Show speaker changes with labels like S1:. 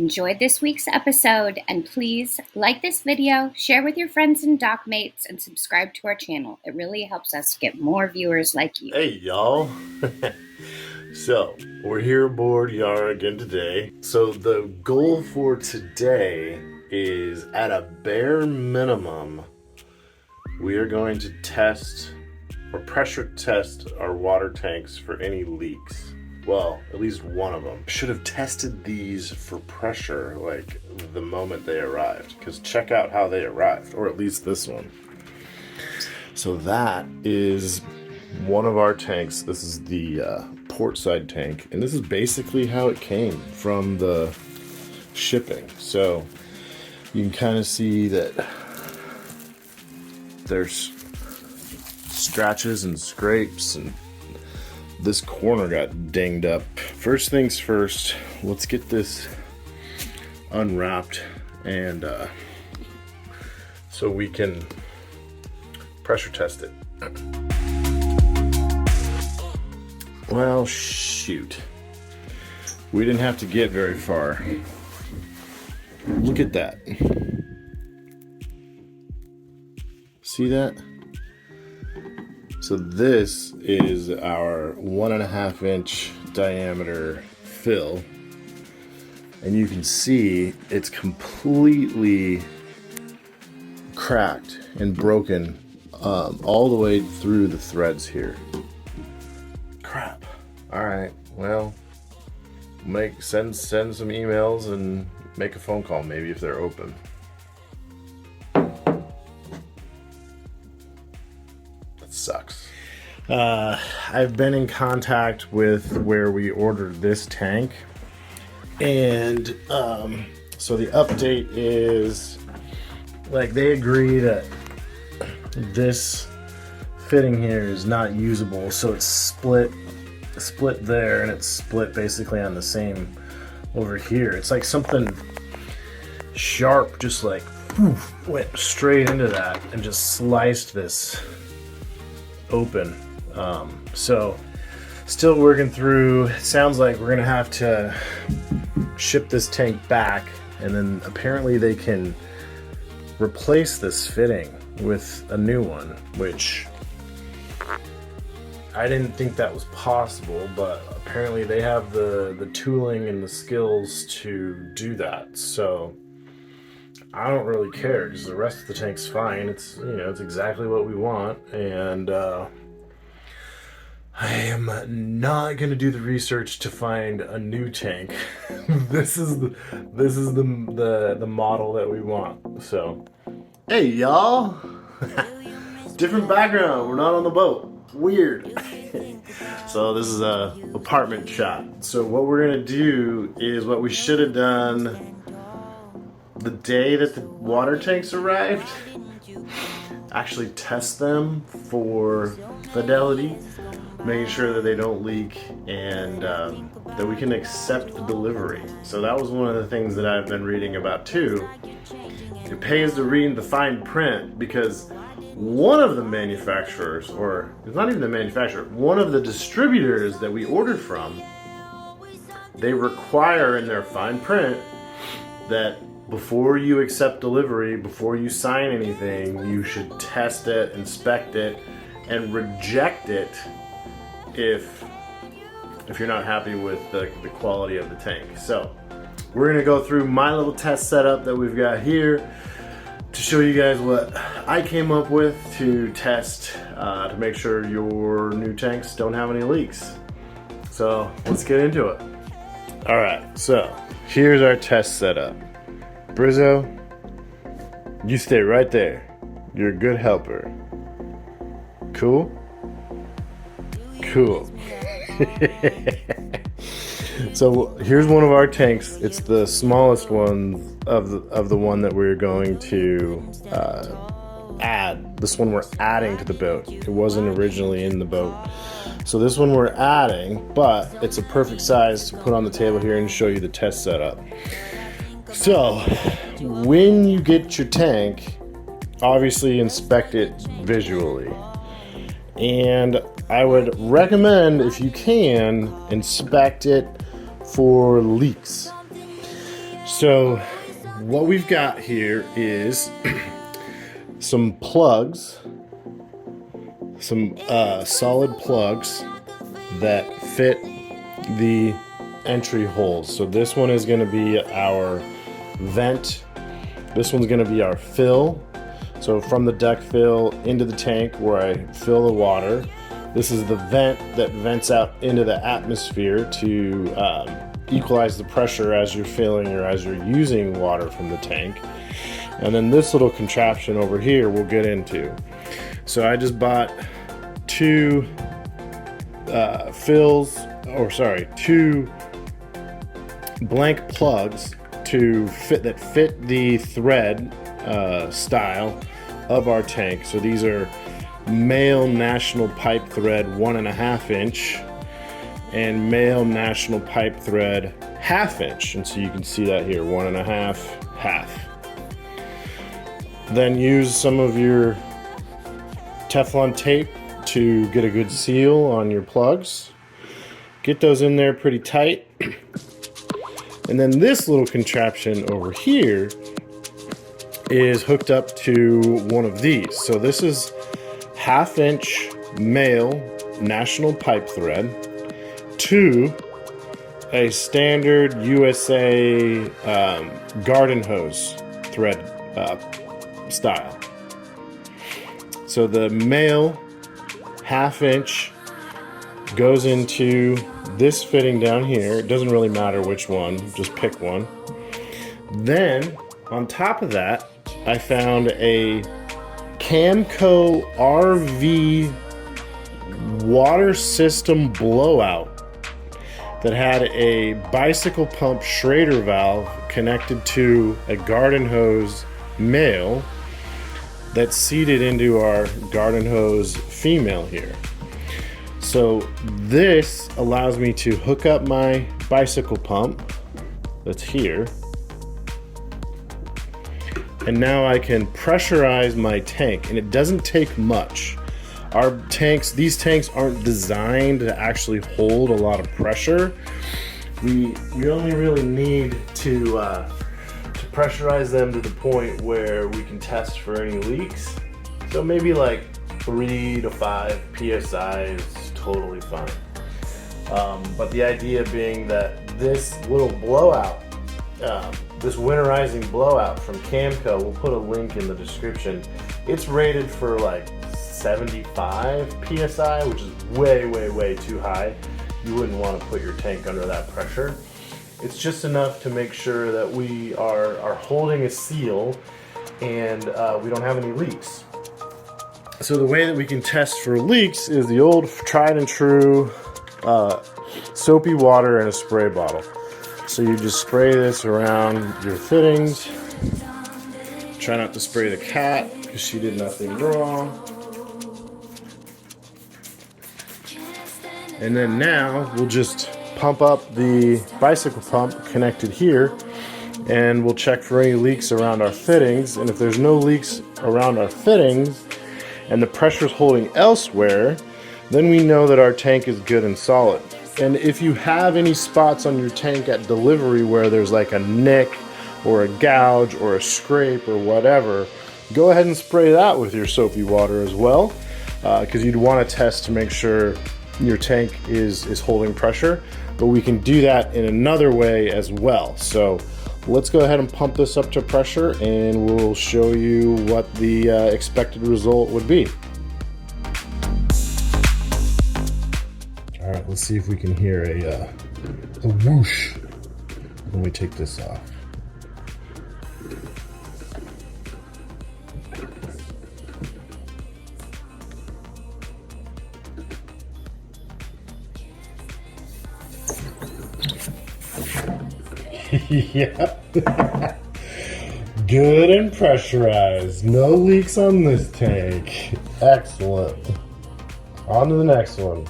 S1: enjoyed this week's episode, and please like this video, share with your friends and dock mates, and subscribe to our channel. It really helps us get more viewers like you.
S2: Hey y'all. So we're here aboard Yara again today. So the goal for today is, at a bare minimum, we are going to test or pressure test our water tanks for any leaks. Well, at least one of them. Should have tested these for pressure like the moment they arrived, because check out how they arrived, or at least this one. So that is one of our tanks. This is the port side tank, and this is basically how it came from the shipping. So you can kind of see that there's scratches and scrapes, and this corner got dinged up. First things first, let's get this unwrapped, and so we can pressure test it. Well, shoot. We didn't have to get very far. Look at that. See that? So this is our 1.5 inch diameter fill, and you can see it's completely cracked and broken all the way through the threads here. Crap. All right. Well, send some emails and make a phone call maybe if they're open. Sucks. I've been in contact with where we ordered this tank, and so the update is, like, they agree that this fitting here is not usable, so it's split there, and it's split basically on the same over here. It's like something sharp just like went straight into that and just sliced this open. So still working through. It sounds like we're gonna have to ship this tank back, and then apparently they can replace this fitting with a new one, which I didn't think that was possible, but apparently they have the tooling and the skills to do that. So I don't really care, because the rest of the tank's fine. It's, you know, it's exactly what we want, and I am not gonna do the research to find a new tank. This is the model that we want. So, hey y'all, different background. We're not on the boat. Weird. So this is a apartment shot. So what we're gonna do is what we should have done the day that the water tanks arrived. Actually test them for fidelity, making sure that they don't leak, and that we can accept the delivery. So that was one of the things that I've been reading about too. It pays to read the fine print, because one of the manufacturers, or it's not even the manufacturer, one of the distributors that we ordered from, they require in their fine print that before you accept delivery, before you sign anything, you should test it, inspect it, and reject it if you're not happy with the quality of the tank. So we're gonna go through my little test setup that we've got here to show you guys what I came up with to test to make sure your new tanks don't have any leaks. So let's get into it. All right, so here's our test setup. Brizzo, you stay right there. You're a good helper. Cool? Cool. So here's one of our tanks. It's the smallest one of the one that we're going to add. This one we're adding to the boat. It wasn't originally in the boat. So this one we're adding, but it's a perfect size to put on the table here and show you the test setup. So when you get your tank, obviously inspect it visually. And I would recommend, if you can, inspect it for leaks. So what we've got here is some plugs, some solid plugs that fit the entry holes. So this one is going to be our vent. This one's going to be our fill. So from the deck fill into the tank where I fill the water. This is the vent that vents out into the atmosphere to equalize the pressure as you're filling or as you're using water from the tank. And then this little contraption over here we'll get into. So I just bought two two blank plugs to fit the thread style of our tank. So these are male national pipe thread 1.5 inch and male national pipe thread 1/2 inch, and so you can see that here, 1.5, half. Then use some of your Teflon tape to get a good seal on your plugs. Get those in there pretty tight. And then this little contraption over here is hooked up to one of these. So this is 1/2 inch male national pipe thread to a standard USA garden hose thread style. So the male 1/2 inch goes into this fitting down here. It doesn't really matter which one, just pick one. Then on top of that, I found a Camco RV water system blowout that had a bicycle pump Schrader valve connected to a garden hose male that's seated into our garden hose female here. So this allows me to hook up my bicycle pump that's here, and now I can pressurize my tank, and it doesn't take much. Our tanks, these tanks aren't designed to actually hold a lot of pressure. We only really need to pressurize them to the point where we can test for any leaks. So maybe like 3 to 5 PSI is totally fine. But the idea being that this little blowout, this winterizing blowout from Camco, we'll put a link in the description. It's rated for like 75 PSI, which is way too high. You wouldn't want to put your tank under that pressure. It's just enough to make sure that we are holding a seal and we don't have any leaks. So the way that we can test for leaks is the old tried and true soapy water in a spray bottle. So you just spray this around your fittings. Try not to spray the cat because she did nothing wrong. And then now we'll just pump up the bicycle pump connected here, and we'll check for any leaks around our fittings. And if there's no leaks around our fittings and the pressure's holding elsewhere, then we know that our tank is good and solid. And if you have any spots on your tank at delivery where there's like a nick or a gouge or a scrape or whatever, go ahead and spray that with your soapy water as well, because you'd want to test to make sure your tank is holding pressure. But we can do that in another way as well. So let's go ahead and pump this up to pressure, and we'll show you what the expected result would be. All right, let's see if we can hear a whoosh when we take this off. Yep. Good and pressurized. No leaks on this tank. Excellent. On to the next one.